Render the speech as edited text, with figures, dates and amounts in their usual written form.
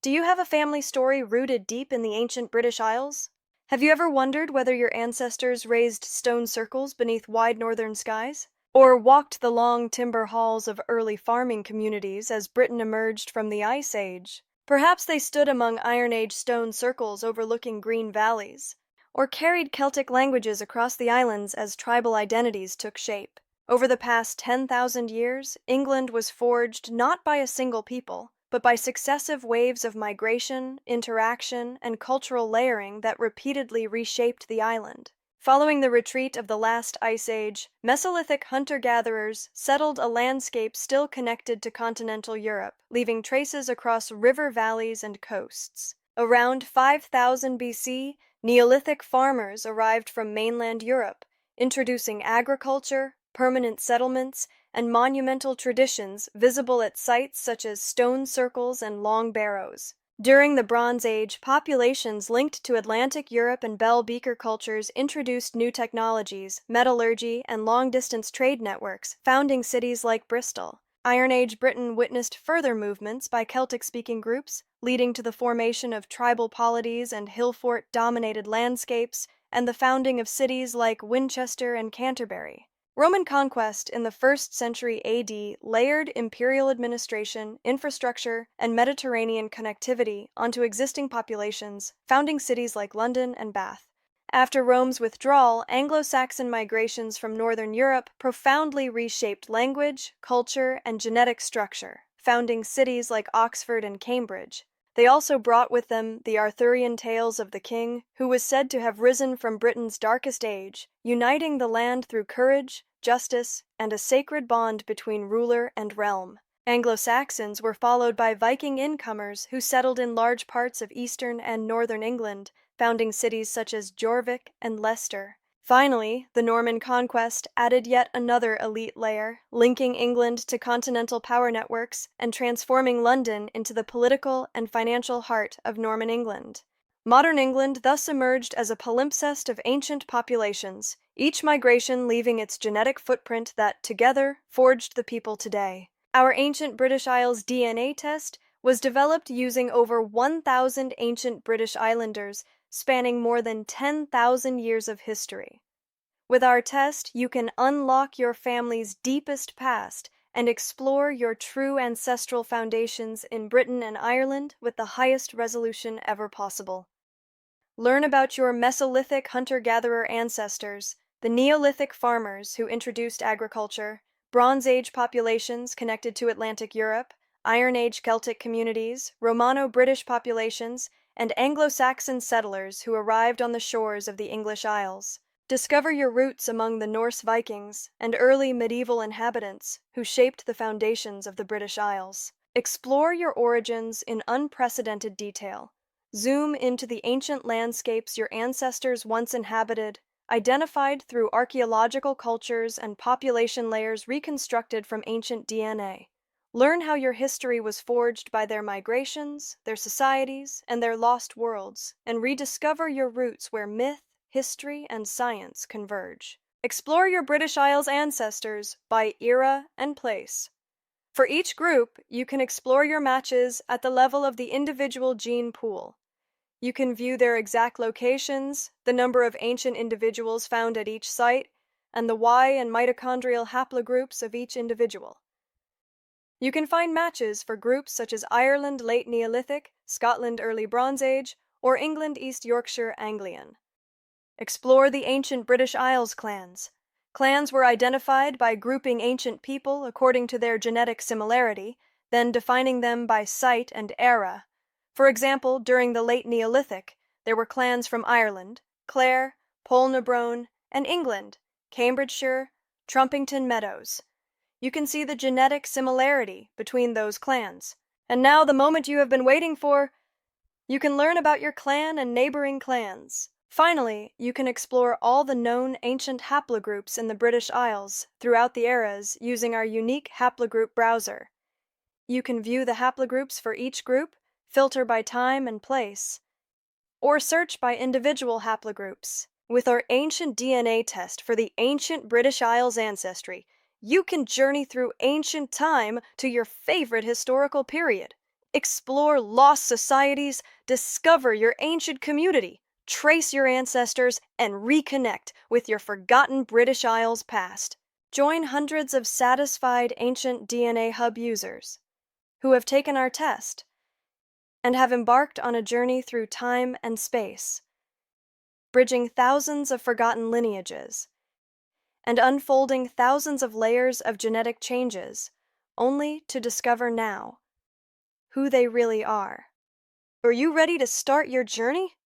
Do you have a family story rooted deep in the ancient British Isles? Have you ever wondered whether your ancestors raised stone circles beneath wide northern skies? Or walked the long timber halls of early farming communities as Britain emerged from the Ice Age? Perhaps they stood among Iron Age stone circles overlooking green valleys, or carried Celtic languages across the islands as tribal identities took shape. Over the past 10,000 years, England was forged not by a single people, but by successive waves of migration, interaction, and cultural layering that repeatedly reshaped the island. Following the retreat of the last ice age, Mesolithic hunter-gatherers settled a landscape still connected to continental Europe, leaving traces across river valleys and coasts. Around 5000 BC, Neolithic farmers arrived from mainland Europe, introducing agriculture, permanent settlements, and monumental traditions visible at sites such as stone circles and long barrows. During the Bronze Age, populations linked to Atlantic Europe and Bell Beaker cultures introduced new technologies, metallurgy, and long-distance trade networks, founding cities like Bristol. Iron Age Britain witnessed further movements by Celtic-speaking groups, leading to the formation of tribal polities and hill-fort-dominated landscapes, and the founding of cities like Winchester and Canterbury. Roman conquest in the 1st century AD layered imperial administration, infrastructure, and Mediterranean connectivity onto existing populations, founding cities like London and Bath. After Rome's withdrawal, Anglo-Saxon migrations from northern Europe profoundly reshaped language, culture, and genetic structure, founding cities like Oxford and Cambridge. They also brought with them the Arthurian tales of the king, who was said to have risen from Britain's darkest age, uniting the land through courage, justice, and a sacred bond between ruler and realm. Anglo-Saxons were followed by Viking incomers who settled in large parts of eastern and northern England, founding cities such as Jorvik and Leicester. Finally, the Norman Conquest added yet another elite layer, linking England to continental power networks and transforming London into the political and financial heart of Norman England. Modern England thus emerged as a palimpsest of ancient populations, each migration leaving its genetic footprint that, together, forged the people today. Our ancient British Isles DNA test was developed using over 1,000 ancient British Islanders spanning more than 10,000 years of history. With our test, you can unlock your family's deepest past and explore your true ancestral foundations in Britain and Ireland with the highest resolution ever possible. Learn about your Mesolithic hunter-gatherer ancestors, the Neolithic farmers who introduced agriculture, Bronze Age populations connected to Atlantic Europe, Iron Age Celtic communities, Romano-British populations, and Anglo-Saxon settlers who arrived on the shores of the English Isles. Discover your roots among the Norse Vikings and early medieval inhabitants who shaped the foundations of the British Isles. Explore your origins in unprecedented detail. Zoom into the ancient landscapes your ancestors once inhabited, identified through archaeological cultures and population layers reconstructed from ancient DNA. Learn how your history was forged by their migrations, their societies, and their lost worlds, and rediscover your roots where myth, history, and science converge. Explore your British Isles ancestors by era and place. For each group, you can explore your matches at the level of the individual gene pool. You can view their exact locations, the number of ancient individuals found at each site, and the Y and mitochondrial haplogroups of each individual. You can find matches for groups such as Ireland Late Neolithic, Scotland Early Bronze Age, or England East Yorkshire Anglian. Explore the ancient British Isles clans. Clans were identified by grouping ancient people according to their genetic similarity, then defining them by site and era. For example, during the Late Neolithic, there were clans from Ireland, Clare, Polnabrone, and England, Cambridgeshire, Trumpington Meadows. You can see the genetic similarity between those clans. And now the moment you have been waiting for, you can learn about your clan and neighboring clans. Finally, you can explore all the known ancient haplogroups in the British Isles throughout the eras using our unique haplogroup browser. You can view the haplogroups for each group, filter by time and place, or search by individual haplogroups. With our ancient DNA test for the ancient British Isles Ancestry, you can journey through ancient time to your favorite historical period. Explore lost societies, discover your ancient community, trace your ancestors, and reconnect with your forgotten British Isles past. Join hundreds of satisfied ancient DNA Hub users who have taken our test and have embarked on a journey through time and space, bridging thousands of forgotten lineages and unfolding thousands of layers of genetic changes, only to discover now who they really are. Are you ready to start your journey?